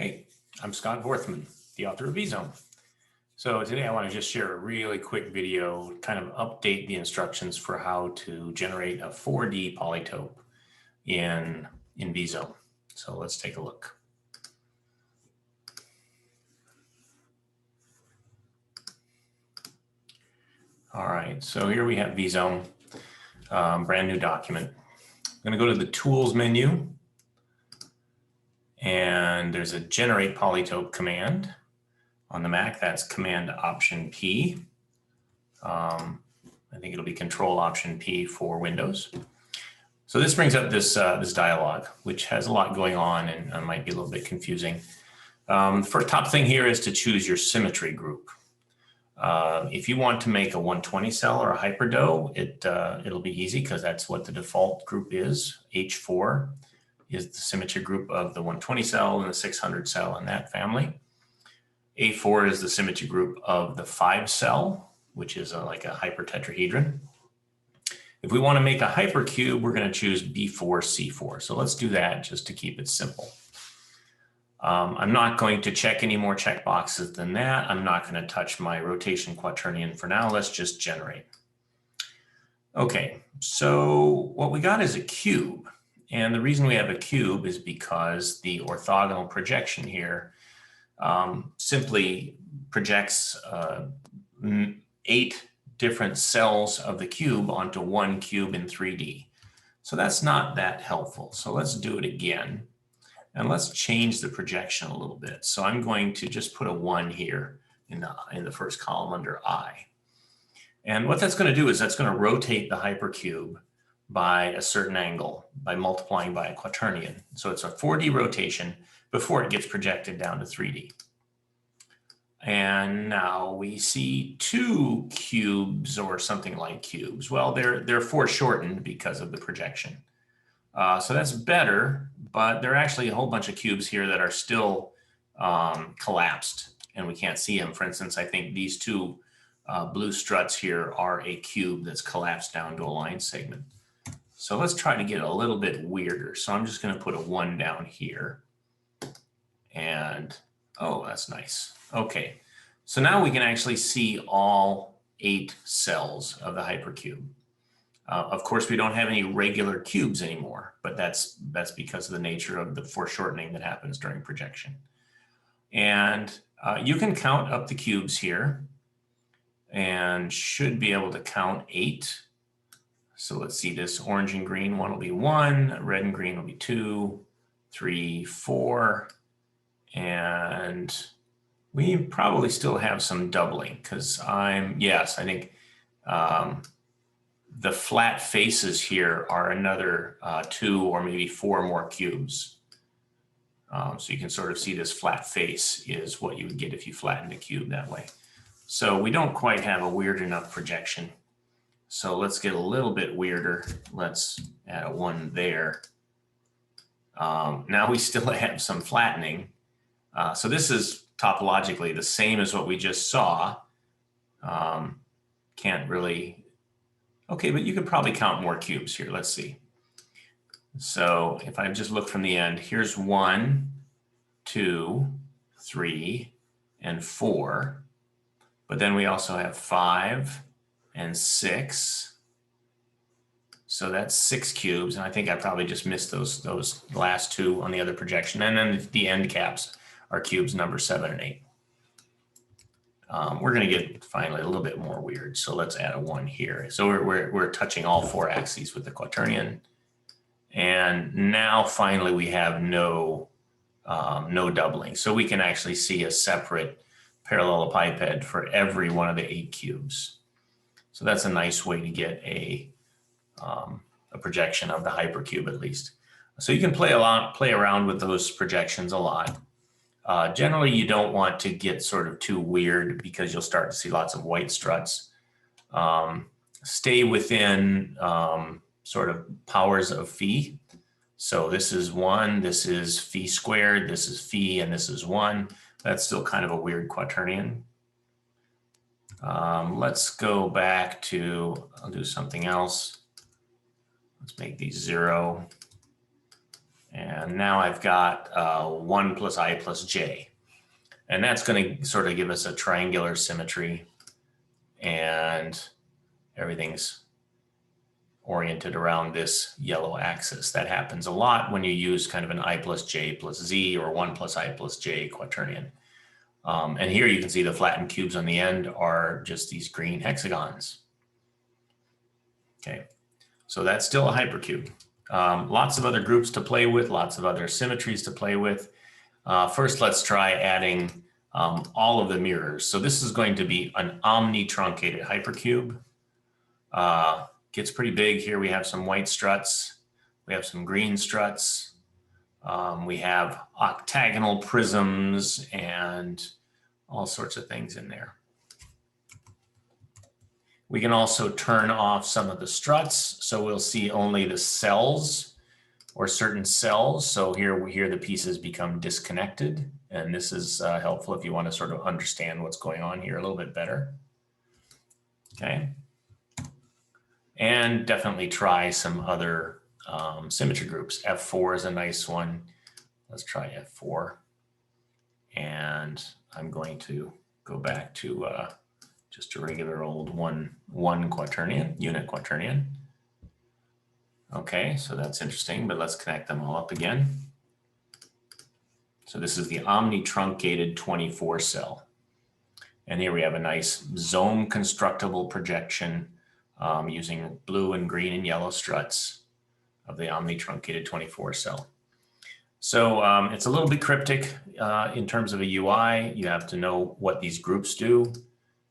Hey, I'm Scott Vorthman, the author of vZome. So today I want to just share a really quick video, kind of update the instructions for how to generate a 4D polytope in vZome. So let's take a look. All right, so here we have vZome, brand new document. I'm going to go to the Tools menu, and there's a Generate Polytope command. On the Mac, that's Command Option P. I think it'll be Control Option P for Windows. So this brings up this dialog, which has a lot going on and might be a little bit confusing. First top thing here is to choose your symmetry group. If you want to make a 120 cell or a hyperdoe, it'll be easy because that's what the default group is. H4 is the symmetry group of the 120 cell and the 600 cell in that family. A4 is the symmetry group of the 5 cell, which is like a hypertetrahedron. If we want to make a hypercube, we're going to choose B4C4. So let's do that just to keep it simple. I'm not going to check any more checkboxes than that. I'm not going to touch my rotation quaternion for now. Let's just generate. Okay, so what we got is a cube. And the reason we have a cube is because the orthogonal projection here simply projects 8 different cells of the cube onto one cube in 3D. So that's not that helpful. So let's do it again. And let's change the projection a little bit. So I'm going to just put a 1 here in the first column under I. And what that's going to do is that's going to rotate the hypercube by a certain angle by multiplying by a quaternion. So it's a 4D rotation before it gets projected down to 3D. And now we see 2 cubes or something like cubes. Well, they're foreshortened because of the projection. So that's better, but there are actually a whole bunch of cubes here that are still collapsed and we can't see them. For instance, I think these 2 blue struts here are a cube that's collapsed down to a line segment. So let's try to get a little bit weirder. So I'm just going to put a 1 down here. And, oh, that's nice. Okay, so now we can actually see all 8 cells of the hypercube. Of course, we don't have any regular cubes anymore, but that's because of the nature of the foreshortening that happens during projection. And you can count up the cubes here and should be able to count 8. So let's see this orange and green one will be 1, red and green will be 2, 3, 4, and we probably still have some doubling because I think the flat faces here are another 2 or maybe 4 more cubes. So you can sort of see this flat face is what you would get if you flattened a cube that way. So we don't quite have a weird enough projection. So let's get a little bit weirder. Let's add a 1 there. Now we still have some flattening. So this is topologically the same as what we just saw. Can't really, okay, but you could probably count more cubes here. Let's see. So if I just look from the end, here's 1, 2, 3, and 4. But then we also have 5 and 6. So that's 6 cubes. And I think I probably just missed those last 2 on the other projection. And then the end caps are cubes number 7 and 8. We're going to get finally a little bit more weird. So let's add a 1 here. So we're touching all 4 axes with the quaternion. And now finally we have no doubling. So we can actually see a separate parallelepiped for every one of the 8 cubes. So that's a nice way to get a projection of the hypercube at least. So you can play around with those projections a lot. Generally, you don't want to get sort of too weird because you'll start to see lots of white struts. Stay within sort of powers of phi. So this is 1, this is phi squared, this is phi, and this is 1. That's still kind of a weird quaternion. Let's go back to, I'll do something else. Let's make these 0 And now I've got 1 plus I plus j. And that's going to sort of give us a triangular symmetry. And everything's oriented around this yellow axis. That happens a lot when you use kind of an I plus j plus z or 1 plus I plus j quaternion. And here you can see the flattened cubes on the end are just these green hexagons. Okay, so that's still a hypercube. Lots of other groups to play with, lots of other symmetries to play with. First, let's try adding all of the mirrors. So this is going to be an omnitruncated hypercube. Gets pretty big here. We have some white struts. We have some green struts. We have octagonal prisms and all sorts of things in there. We can also turn off some of the struts, so we'll see only the cells or certain cells. So here the pieces become disconnected, and this is helpful if you want to sort of understand what's going on here a little bit better. Okay, and definitely try some other symmetry groups. F4 is a nice one. Let's try F4, and I'm going to go back to just a regular old one quaternion, unit quaternion. Okay, so that's interesting, but let's connect them all up again. So this is the omnitruncated 24 cell. And here we have a nice vZome constructible projection using blue and green and yellow struts of the omnitruncated 24 cell. So it's a little bit cryptic in terms of a UI. You have to know what these groups do.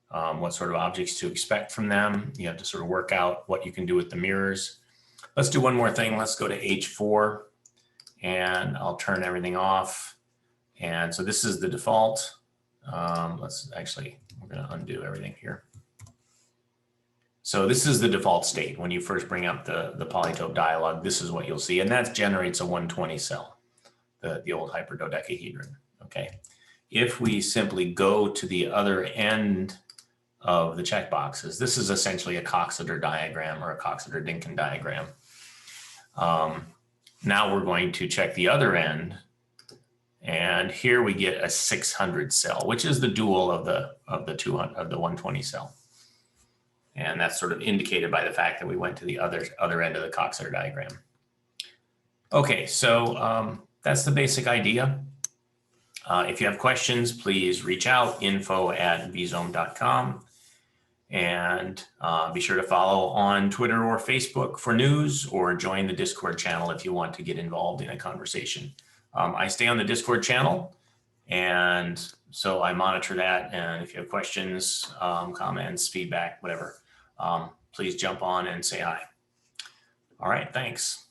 What sort of objects to expect from them. You have to sort of work out what you can do with the mirrors. Let's do one more thing. Let's go to H4 and I'll turn everything off. And so this is the default. We're going to undo everything here. So this is the default state. When you first bring up the Polytope dialog, this is what you'll see. And that generates a 120 cell, the old hyperdodecahedron. Okay. If we simply go to the other end of the checkboxes, this is essentially a Coxeter diagram or a Coxeter-Dinkin diagram. Now we're going to check the other end, and here we get a 600 cell, which is the dual of the 120 cell, and that's sort of indicated by the fact that we went to the other end of the Coxeter diagram. Okay, so that's the basic idea. If you have questions, please reach out, info@vzome.com. And be sure to follow on Twitter or Facebook for news, or join the Discord channel if you want to get involved in a conversation. I stay on the Discord channel, and so I monitor that. And if you have questions, comments, feedback, whatever, please jump on and say hi. All right, thanks.